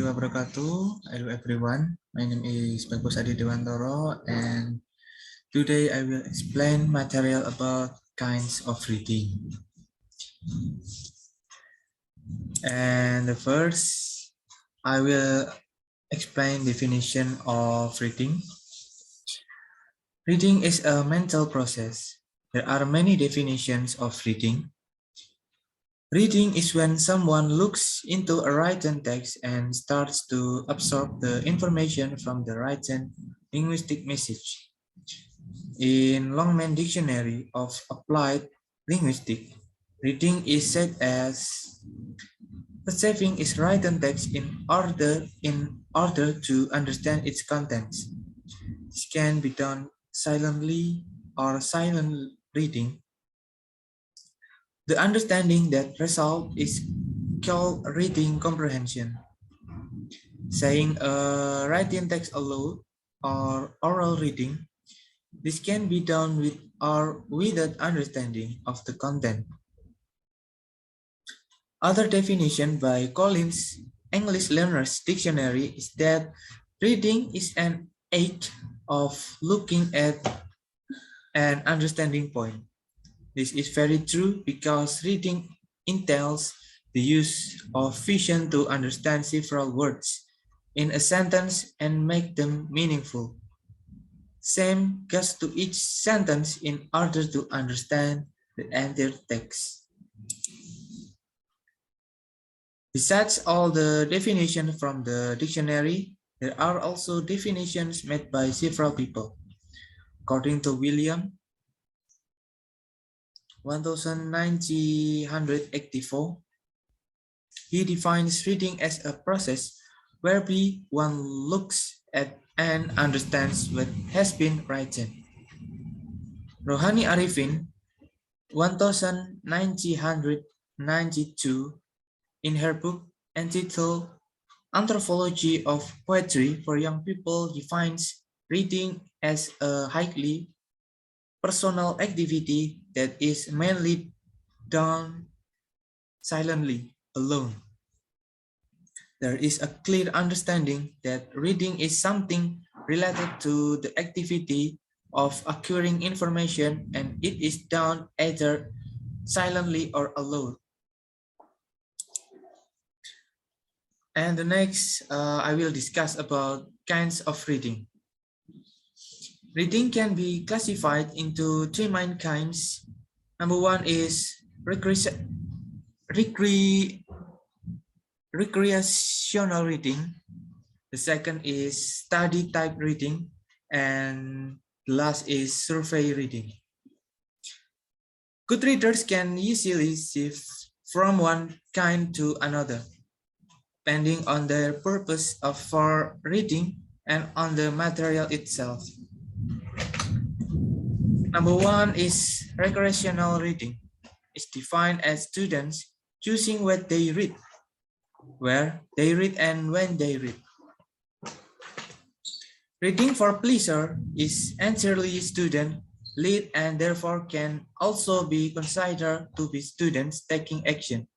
warahmatullahi wabarakatuh. Hello everyone. My name is Bagus Adi Dewantoro, and today I will explain material about kinds of reading. And the first, I will explain definition of reading. Reading is a mental process. There are many definitions of reading. Reading is when someone looks into a written text and starts to absorb the information from the written linguistic message. In Longman Dictionary of Applied Linguistics, reading is said as perceiving its written text in order to understand its contents. This can be done silently or silent reading. The understanding that results is called reading comprehension. Saying a writing text aloud or oral reading, this can be done with or without understanding of the content. Other definition by Collins English Learners Dictionary is that reading is an act of looking at an understanding point. This is very true because reading entails the use of vision to understand several words in a sentence and make them meaningful. Same goes to each sentence in order to understand the entire text. Besides all the definitions from the dictionary, there are also definitions made by several people. According to William, 1984, he defines reading as a process whereby one looks at and understands what has been written. Rohani Arifin, 1992, in her book entitled Anthropology of Poetry for Young People, defines reading as a highly personal activity that is mainly done silently, alone. There is a clear understanding that reading is something related to the activity of acquiring information, and it is done either silently or alone. And the next, I will discuss about kinds of reading. Reading can be classified into three main kinds. Number one is recreational reading. The second is study type reading, and the last is survey reading. Good readers can easily shift from one kind to another, depending on their purpose for reading and on the material itself. Number one is recreational reading. It's defined as students choosing what they read, where they read, and when they read. Reading for pleasure is entirely student-led and therefore can also be considered to be students taking action.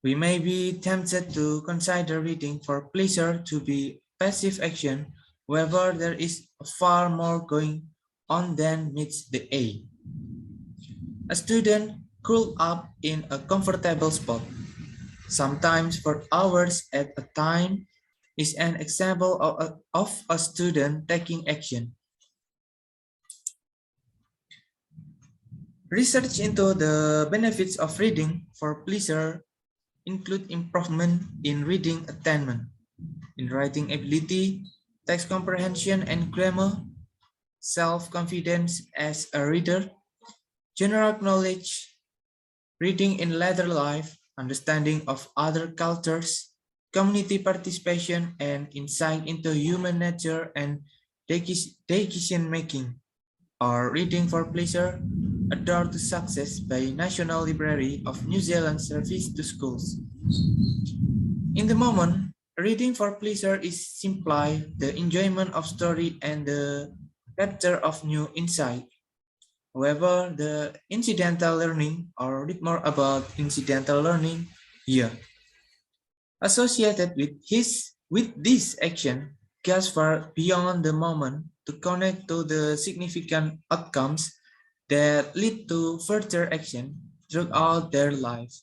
We may be tempted to consider reading for pleasure to be passive action, however, there is far more going on than meets the eye. A student curled up in a comfortable spot, sometimes for hours at a time, is an example of a student taking action. Research into the benefits of reading for pleasure include improvement in reading attainment, in writing ability, text comprehension and grammar, self-confidence as a reader, general knowledge, reading in later life, understanding of other cultures, community participation, and insight into human nature and decision-making, or reading for pleasure, A Door to Success by National Library of New Zealand Service to Schools. In the moment, reading for pleasure is simply the enjoyment of story and the capture of new insight. However, the incidental learning, or read more about incidental learning here. Associated with this action goes far beyond the moment to connect to the significant outcomes that lead to further action throughout their life.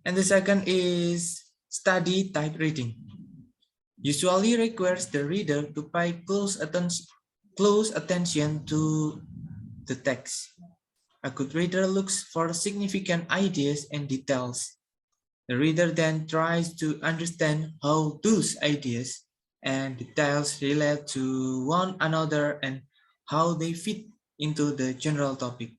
And the second is study type reading. Usually requires the reader to pay close attention to the text. A good reader looks for significant ideas and details. The reader then tries to understand how those ideas and details relate to one another and how they fit into the general topic.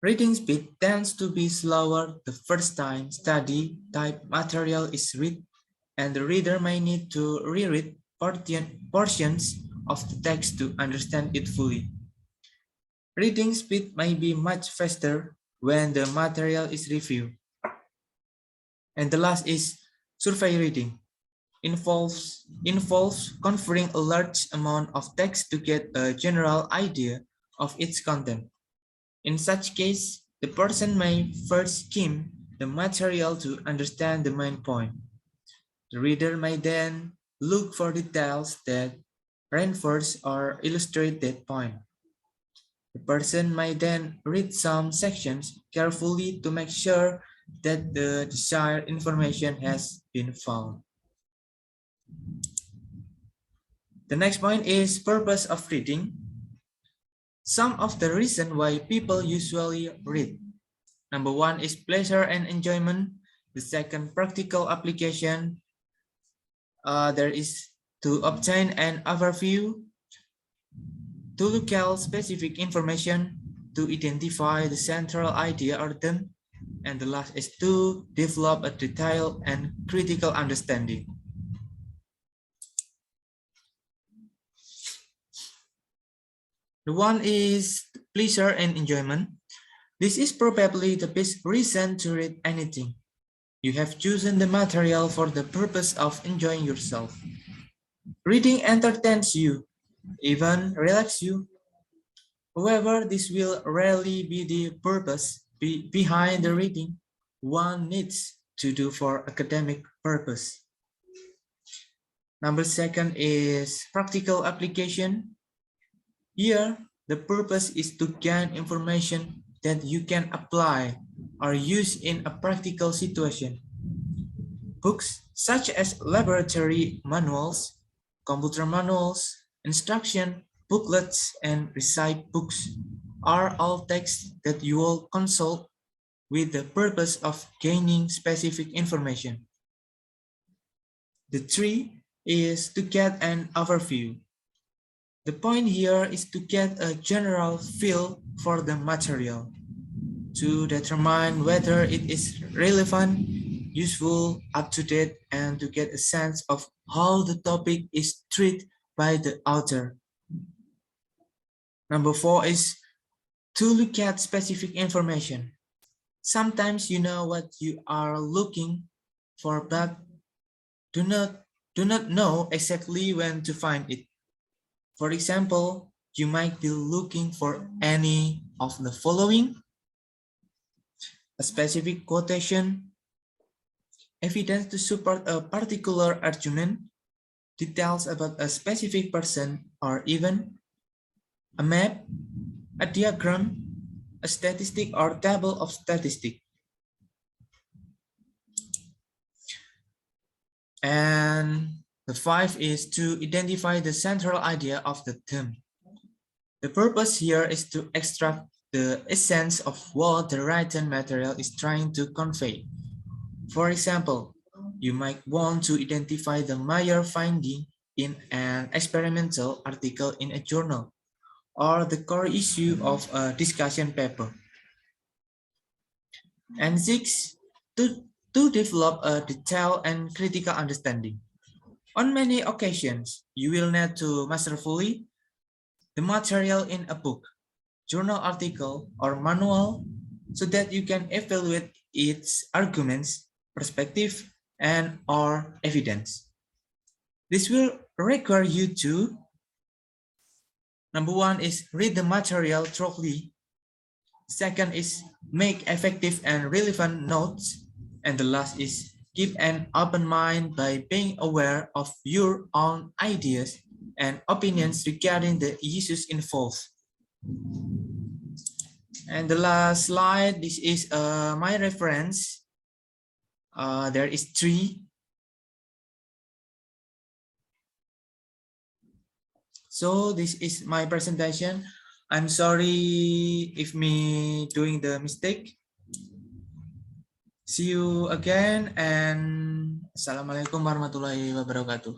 Reading speed tends to be slower the first time study type material is read, and the reader may need to reread portions of the text to understand it fully. Reading speed may be much faster when the material is reviewed. And the last is survey reading. Involves conferring a large amount of text to get a general idea of its content. In such case, the person may first skim the material to understand the main point. The reader may then look for details that reinforce or illustrate that point. The person may then read some sections carefully to make sure that the desired information has been found. The next point is purpose of reading. Some of the reasons why people usually read. Number one is pleasure and enjoyment. The second, practical application. There is to obtain an overview, to locate specific information, to identify the central idea or theme, and the last is to develop a detailed and critical understanding. The one is pleasure and enjoyment. This is probably the best reason to read anything. You have chosen the material for the purpose of enjoying yourself. Reading entertains you, even relaxes you. However, this will rarely be the purpose behind the reading one needs to do for academic purpose. Number second is practical application. Here, the purpose is to gain information that you can apply or use in a practical situation. Books such as laboratory manuals, computer manuals, instruction booklets, and recite books are all texts that you will consult with the purpose of gaining specific information. The three is to get an overview. The point here is to get a general feel for the material, to determine whether it is relevant, useful, up-to-date, and to get a sense of how the topic is treated by the author. Number four is to look at specific information. Sometimes you know what you are looking for, but do not know exactly when to find it. For example, you might be looking for any of the following: a specific quotation, evidence to support a particular argument, details about a specific person or event, a map, a diagram, a statistic or table of statistics. And the five is to identify the central idea of the theme. The purpose here is to extract the essence of what the written material is trying to convey. For example, you might want to identify the major finding in an experimental article in a journal, or the core issue of a discussion paper. And six, to develop a detailed and critical understanding. On many occasions, you will need to masterfully the material in a book, journal article, or manual so that you can evaluate its arguments, perspective, and or evidence. This will require you to, number one is read the material thoroughly. Second is make effective and relevant notes. And the last is keep an open mind by being aware of your own ideas and opinions regarding the issues involved. And the last slide, this is my reference. There is 3. So this is my presentation. I'm sorry if me doing the mistake. See you again and Assalamualaikum warahmatullahi wabarakatuh.